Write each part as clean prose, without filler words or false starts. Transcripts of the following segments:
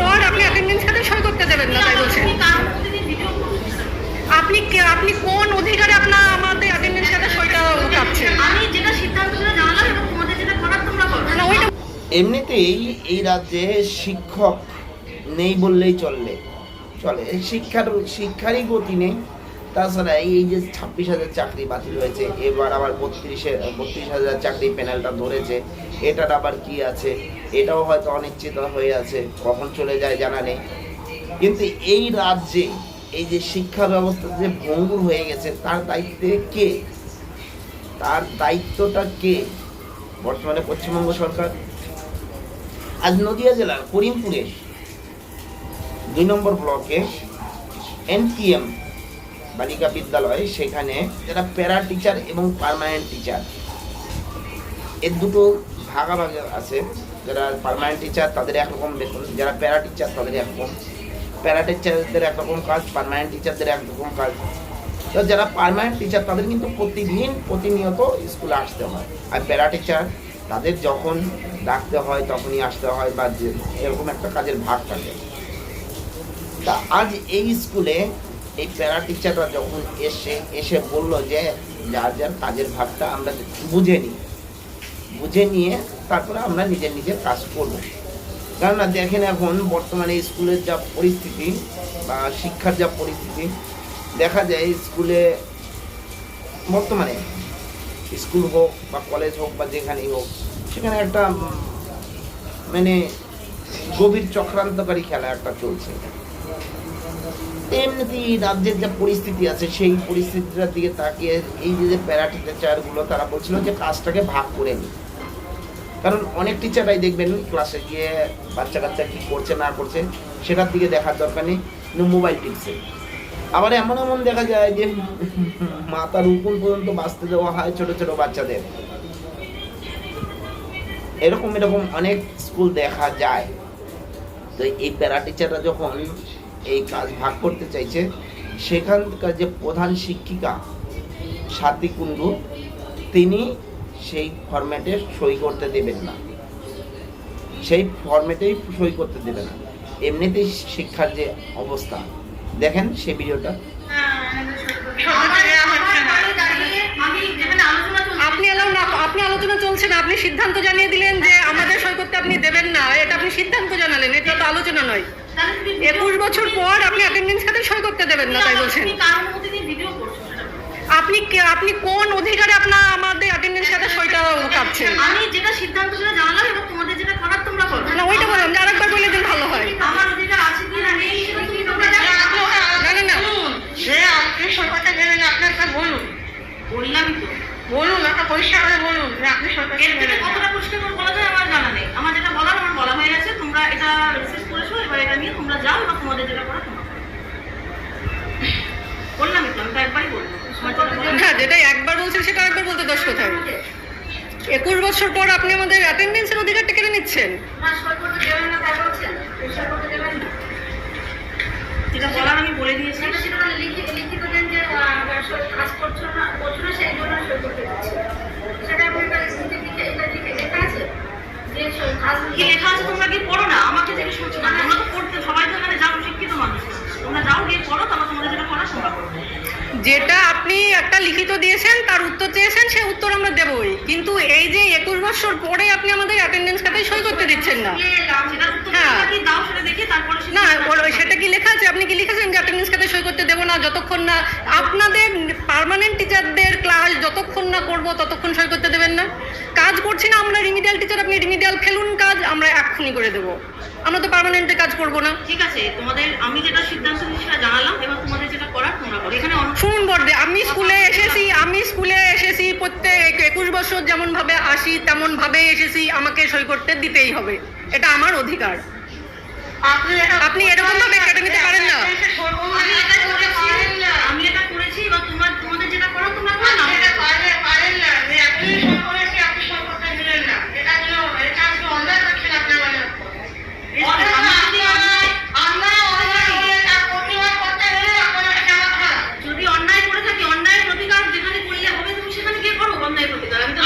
পর আপনি অ্যাটেন্ডেন্স খাতে সই করতে দেবেন না, তাই বলছেন? আপনি কোন অধিকারে আপনার আমাদের অ্যাটেন্ডেন্স খাতে সইটা কাটছেন? আমি যেটা সিদ্ধান্ত জানালাম এবং তোমাদের যেটা করার তোমরা করো। না, ওইটা এমনিতেই এই রাজ্যে শিক্ষক নেই বললেই চলে। শিক্ষারই গতি নেই। তাছাড়া এই যে 26,000 চাকরি বাতিল হয়েছে, এবার আবার 32,000 চাকরি প্যানেলটা ধরেছে, এটার আবার কি আছে, এটাও হয়তো অনিশ্চিত হয়ে আছে, কখন চলে যায় জানা নেই। কিন্তু এই রাজ্যে এই যে শিক্ষা ব্যবস্থা যে ভঙ্গুর হয়ে গেছে, তার দায়িত্বে কে? তার দায়িত্বটা কে? বর্তমানে পশ্চিমবঙ্গ সরকার। আজ নদিয়া জেলার করিমপুরে 2 নম্বর ব্লকে NPM বালিকা বিদ্যালয়, সেখানে যারা প্যারা টিচার এবং পার্মানেন্ট টিচার এর দুটো ভাগাভাগি আছে। যারা পার্মানেন্ট টিচার তাদের একরকম বেতন, যারা প্যারা টিচার তাদের একরকম। প্যারা টিচারদের একরকম কাজ, পার্মানেন্ট টিচারদের একরকম কাজ। তো যারা পার্মানেন্ট টিচার তাদের কিন্তু প্রতিনিয়ত স্কুলে আসতে হয়, আর প্যারা টিচার তাদের যখন ডাকতে হয় তখনই আসতে হয়, বা এরকম একটা কাজের ভাগ থাকে। তা আজ এই স্কুলে এই প্যারা টিচাররা যখন এসে বলল যে যার কাজের ভাগটা আমরা বুঝে নিয়ে তারপরে আমরা নিজের কাজ করব। কেননা দেখেন এখন বর্তমানে স্কুলের যা পরিস্থিতি বা শিক্ষার যা পরিস্থিতি, দেখা যায় স্কুলে বর্তমানে স্কুল হোক বা কলেজ হোক বা যেখানেই হোক, সেখানে একটা মানে গভীর চক্রান্তকারী খেলা একটা চলছে। এমনিতেই রাজ্যের যা পরিস্থিতি আছে সেই পরিস্থিতিটার দিকে তাকিয়ে এই যে প্যারা টিচারগুলো তারা বলছিল যে কাজটাকে ভাগ করে নিই। কারণ অনেক টিচাররাই দেখবেন ক্লাসে গিয়ে বাচ্চা কাচ্চা কী করছে না করছে সেটার দিকে দেখার দরকার নেই, মোবাইল টিপছে। আবার এমন দেখা যায় যে মাথার উপর পর্যন্ত বাঁচতে দেওয়া হয় ছোট ছোট বাচ্চাদের। এরকম অনেক স্কুল দেখা যায়। তো এই প্যারা টিচাররা যখন এই কাজ ভাগ করতে চাইছে, সেখানকার যে প্রধান শিক্ষিকা স্বাতী কুণ্ডু, তিনি সেই ফরম্যাটে সই করতে দেবেন না, এমনিতেই শিক্ষার যে অবস্থা দেখেন সেই ভিডিওটা। আপনি আলোচনা চলছে না, আপনি সিদ্ধান্ত জানিয়ে দিলেন যে আমাদের সই করতে আপনি দেবেন না, এটা আপনি সিদ্ধান্ত জানালেন, এটা তো আলোচনা নয়। 21 বছর পর আপনি অ্যাটেন্ডেন্স খাতে সই করতে দেবেন না, তাই বলছেন? আপনি কোন অধিকারে আপনার আমাদের অ্যাটেন্ডেন্স খাতে সইটা কাটছেন? আমি যেটা সিদ্ধান্ত জানালাম এবং তোমাদের যেটা করার তোমরা করো। না, ওইটা বললাম যে আরেকবার বলে দিন ভালো হয়। আমার অধিকার আছে কি না নেই সেটা তুমি তোমরা জানো। না সে আপনি সই করতে দেবেন না, আপনার একটা বলুন। বললামই তো, বলুন একটা পরিষ্কার করে বলুন যে আপনি সই করতে দেবেন না। কতটা পরিষ্কার করে বলা যায় আমার জানা নেই। আমার যেটা বলার আমার বলা হয়ে গেছে, তোমরা এটা রিসার্চ করেছো, এবার এটা নিয়ে তোমরা যাও এবং তোমাদের যেটা করা তোমরা বললামই তো, আমি তো একবারই বলবো। হ্যাঁ, যেটা একবার বলছেন সেটা একবার বলতে দোষ কোথায়? 21 বছর পর আপনি আমাদের অ্যাটেন্ডেন্সের অধিকারটা কেড়ে নিচ্ছেন। না, সই করতে দেবেন না তাই বলছেন, সই করতে দেবেন না। যেটা বলার আমি বলে দিয়েছি। সেটা লিখিত দেন যে কাজ করছো না সেই জন্য সই করতে দিচ্ছি। সেটা আপনার লেখা আছে যে কাজ কি লেখা আছে, তোমরা কি পড়ো না? আমাকে জিজ্ঞেস করছো না, তোমরা তো পড়তে, সবাই তো এখানে যাও, শিক্ষিত মানুষ, তোমরা যাও গিয়ে পড়ো, তারপর তোমাদের যেটা পড়া তোমরা করো। যেটা আপনি একটা লিখিত দিয়েছেন, তার উত্তর চেয়েছেন, সে উত্তর আমরা দেবই, কিন্তু এই যে 21 বছর পরে আপনি আমাদের অ্যাটেন্ডেন্স খাতে সই করতে দিচ্ছেন না। হ্যাঁ, দাও সেটা দেখি তারপরে না, সেটা কি লেখা আছে? আপনি কি লিখেছেন যে অ্যাটেন্ডেন্স খাতে সই করতে দেবো না যতক্ষণ না আপনাদের পার্মানেন্ট টিচারদের ক্লাস যতক্ষণ না করবো ততক্ষণ সই করতে দেবেন না? কাজ করছি না আমরা রিমিডিয়াল টিচার, আপনি রিমিডিয়াল ফেলুন কাজ, আমরা এক্ষুনি করে দেবো, আমরা তো পার্মানেন্টে কাজ করবো না। ঠিক আছে, তোমাদের আমি যেটা সিদ্ধান্ত সেটা জানালাম, এবার তোমাদের যেটা করার তোমরা করো। এখানে শুনুন বর্দে, আমি স্কুলে এসেছি প্রত্যেক 21 বছর যেমন ভাবে আসি তেমন ভাবে এসেছি, আমাকে সই করতে দিতেই হবে, এটা আমার অধিকার। আপনি এরকম ভাবে কেটে নিতে পারেন না। আমি এটা করেছি, এবার তোমাদের যেটা করো তোমরা করো না। যদি অন্যায় করে থাকি, অন্যায়ের প্রতিকার যেখানে করলে হবে তুমি সেখানে গিয়ে করো অন্যায় প্রতিকার। আমি তো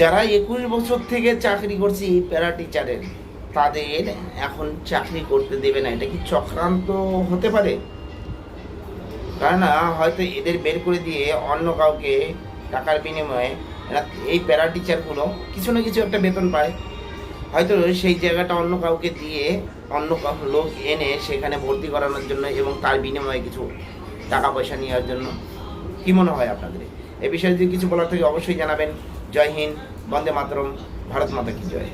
যারা 21 বছর থেকে চাকরি করছে এই প্যারা টিচারের, তাদের এখন চাকরি করতে দেবে না, এটা কি চক্রান্ত হতে পারে? কারণ হয়তো এদের বের করে দিয়ে অন্য কাউকে টাকার বিনিময়ে এরা এই প্যারা টিচারগুলো কিছু না কিছু একটা বেতন পায়, হয়তো সেই জায়গাটা অন্য কাউকে দিয়ে অন্য লোক এনে সেখানে ভর্তি করানোর জন্য এবং তার বিনিময়ে কিছু টাকা পয়সা নেওয়ার জন্য। কি মনে হয় আপনাদের? এ বিষয়ে যদি কিছু বলার থাকে অবশ্যই জানাবেন। জয় হিন্দ, বন্দে মাতরম, ভারত মাতা কি জয়।